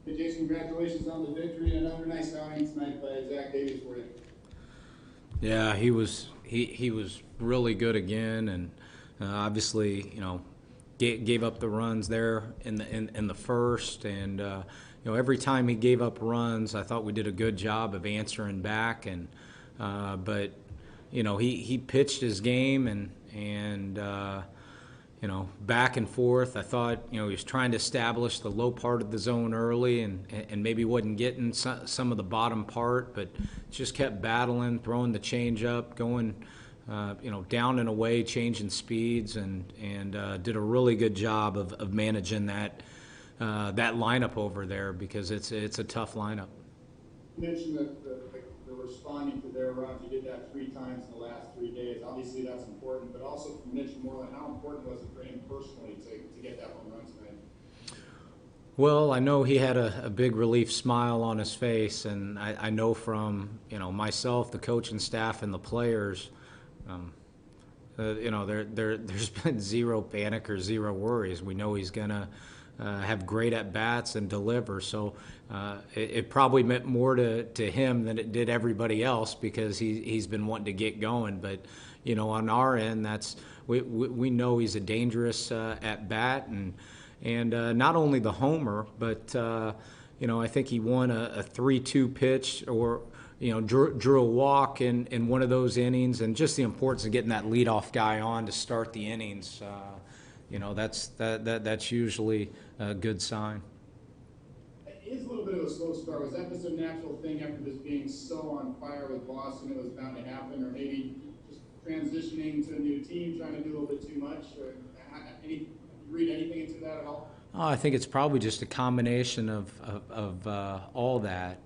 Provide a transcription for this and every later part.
Hey, Jason, congratulations on the victory. Another nice outing tonight by Zach Davies for you. Yeah, he was really good again, and obviously, gave up the runs there in the first, and every time he gave up runs, I thought we did a good job of answering back, and but he pitched his game, and back and forth. I thought, he was trying to establish the low part of the zone early and maybe wasn't getting some of the bottom part, but just kept battling, throwing the change up, going, down and away, changing speeds, and did a really good job of managing that lineup over there because it's a tough lineup. You mentioned that the responding to their runs. You did that 3 times in the last 3 days. Obviously, that's important, but also for Mitch Moreland, how important was it for him personally to get that home run tonight? Well, I know he had a big relief smile on his face, and I know from myself, the coaching staff, and the players, um, there's been zero panic or zero worries. We know he's gonna have great at bats and deliver. So it probably meant more to him than it did everybody else because he's been wanting to get going. But on our end, we know he's a dangerous at bat and not only the homer, but I think he won a 3-2 pitch or drew a walk in one of those innings, and just the importance of getting that leadoff guy on to start the innings. That's usually a good sign. It is a little bit of a slow start. Was that just a natural thing after just being so on fire with Boston? It was bound to happen, or maybe just transitioning to a new team, trying to do a little bit too much? Or you read anything into that at all? Oh, I think it's probably just a combination of all that.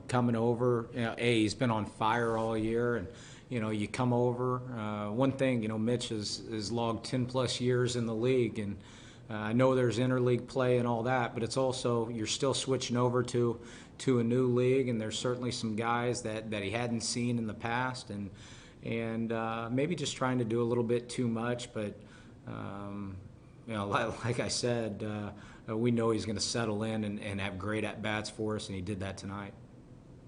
Coming over. He's been on fire all year, and you come over. One thing, Mitch has logged 10+ years in the league, and I know there's interleague play and all that, but it's also you're still switching over to a new league, and there's certainly some guys that he hadn't seen in the past, and maybe just trying to do a little bit too much, but. Like I said, we know he's going to settle in and have great at-bats for us, and he did that tonight.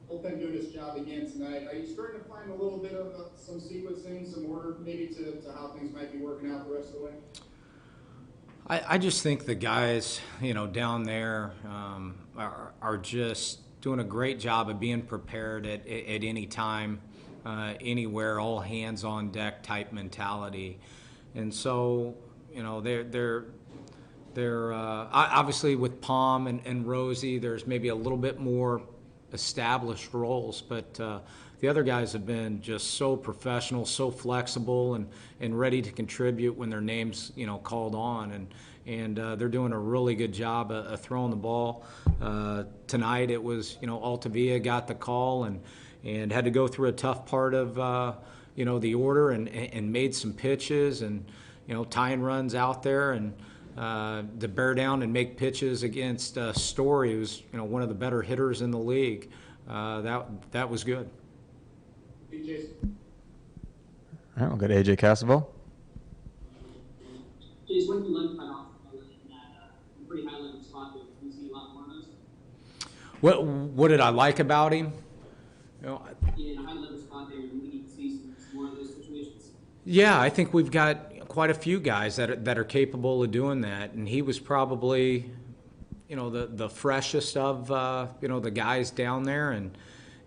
Bullpen doing his job again tonight. Are you starting to find a little bit of some sequencing, some order maybe to how things might be working out the rest of the way? I just think the guys, down there are just doing a great job of being prepared at any time, anywhere, all hands on deck type mentality. And so, they're obviously with Palm and Rosie, there's maybe a little bit more established roles, but the other guys have been just so professional, so flexible, and ready to contribute when their names called on, and they're doing a really good job of throwing the ball. Tonight it was Altavia got the call and had to go through a tough part of the order and made some pitches and tying runs out there, and to bear down and make pitches against Story, who's one of the better hitters in the league. That was good. Hey, Jason. All right, we'll go to AJ Cassavell. Jason, what do you like about in that pretty high level spot there? Do you see a lot more of those? What did I like about him? In a high level spot there, do we need to see some more of those situations? Yeah, I think we've got quite a few guys that are capable of doing that, and he was probably, the freshest of the guys down there,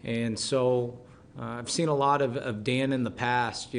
and so I've seen a lot of Dan in the past,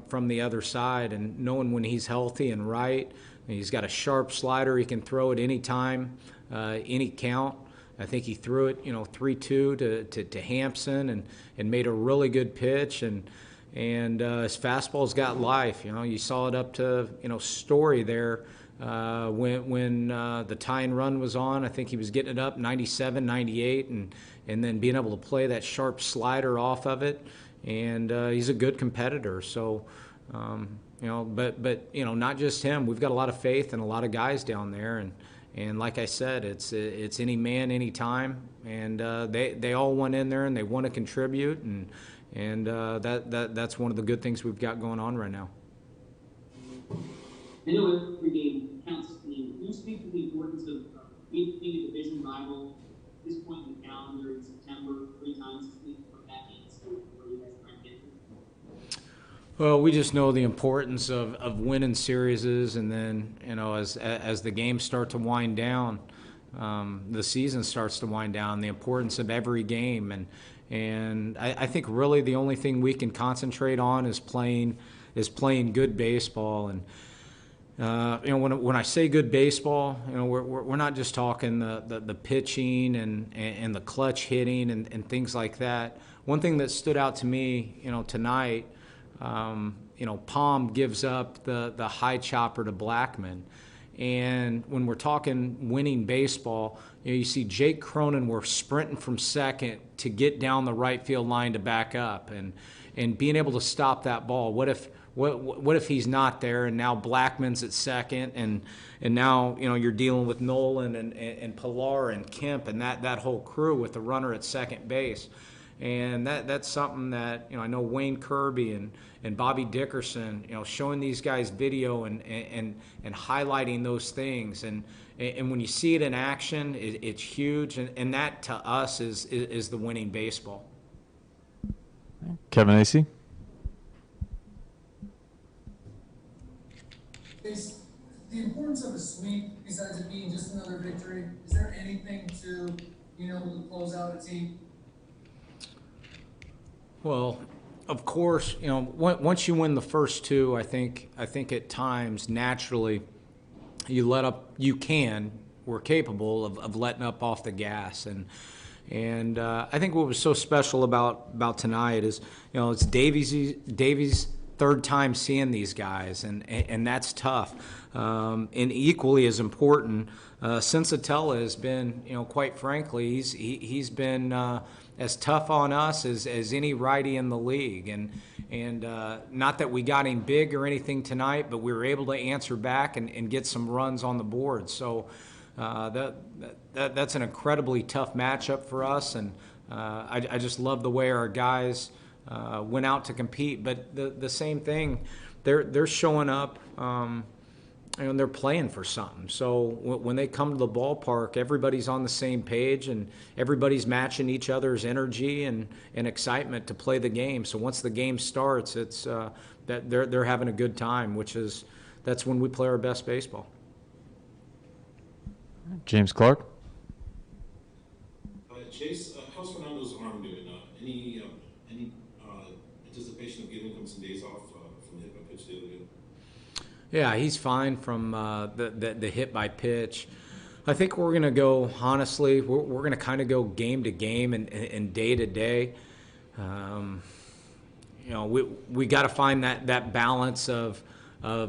from the other side, and knowing when he's healthy and right. He's got a sharp slider. He can throw at any time, any count. I think he threw it, 3-2 to Hampson and made a really good pitch, and his fastball's got life. You saw it up to Story there when the tying run was on. I think he was getting it up 97, 98, and then being able to play that sharp slider off of it. And he's a good competitor. So, but not just him. We've got a lot of faith in a lot of guys down there, and like I said, it's any man, any time, and they all went in there and they want to contribute, and that's one of the good things we've got going on right now. I know every game counts. Can you speak to the importance of being a division rival this point in the calendar in September, 3 times this week, what that means for you guys trying to get through? Well, we just know the importance of winning series, and then as the games start to wind down, the season starts to wind down. The importance of every game, and I think really the only thing we can concentrate on is playing good baseball. And when I say good baseball, we're not just talking the pitching and the clutch hitting and things like that. One thing that stood out to me, tonight. Palm gives up the high chopper to Blackman. And when we're talking winning baseball, you see Jake Cronin, we're sprinting from second to get down the right field line to back up and being able to stop that ball. What if he's not there and now Blackman's at second and now you're dealing with Nolan and Pilar and Kemp and that whole crew with the runner at second base. And that's something that I know Wayne Kirby and Bobby Dickerson, showing these guys video and highlighting those things, and when you see it in action, it's huge, and that to us is the winning baseball. Kevin Acey. Is the importance of a sweep, besides it being just another victory, is there anything to to close out a team? Well, of course, once you win the first two, I think at times naturally we're capable of letting up off the gas, and I think what was so special about tonight is it's Davies' third time seeing these guys, and that's tough, and equally as important, Sensatella has been quite frankly he's been as tough on us as any righty in the league, and not that we got him big or anything tonight, but we were able to answer back and get some runs on the board. So that's an incredibly tough matchup for us, and I just love the way our guys went out to compete. But the same thing, they're showing up. And they're playing for something. So when they come to the ballpark, everybody's on the same page and everybody's matching each other's energy and excitement to play the game. So once the game starts, it's that they're having a good time, that's when we play our best baseball. James Clark. Chase, how's Fernando's arm doing? Any anticipation of giving him some days off from the hit by pitch the other day? Yeah, he's fine from the hit by pitch. I think we're going to go, honestly, we're going to kind of go game to game and day to day. We got to find that balance of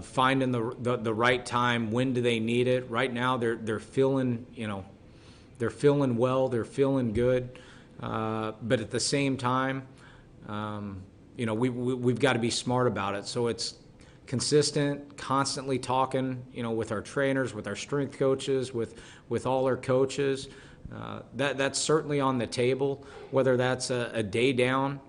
finding the right time. When do they need it? Right now, they're feeling well, they're feeling good, but at the same time, we've got to be smart about it. So it's consistent, constantly talking, with our trainers, with our strength coaches, with all our coaches. That's certainly on the table, whether that's a day down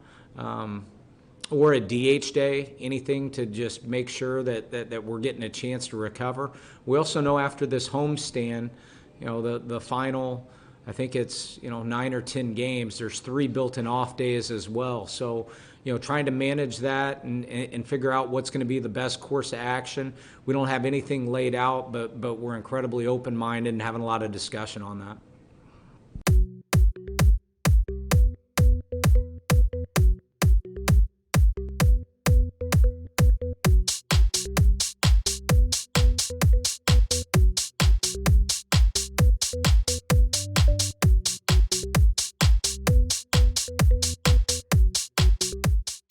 or a DH day, anything to just make sure that we're getting a chance to recover. We also know after this homestand, the final, I think it's 9 or 10 games, there's 3 built-in off days as well. So trying to manage that and figure out what's going to be the best course of action. We don't have anything laid out, but we're incredibly open-minded and having a lot of discussion on that.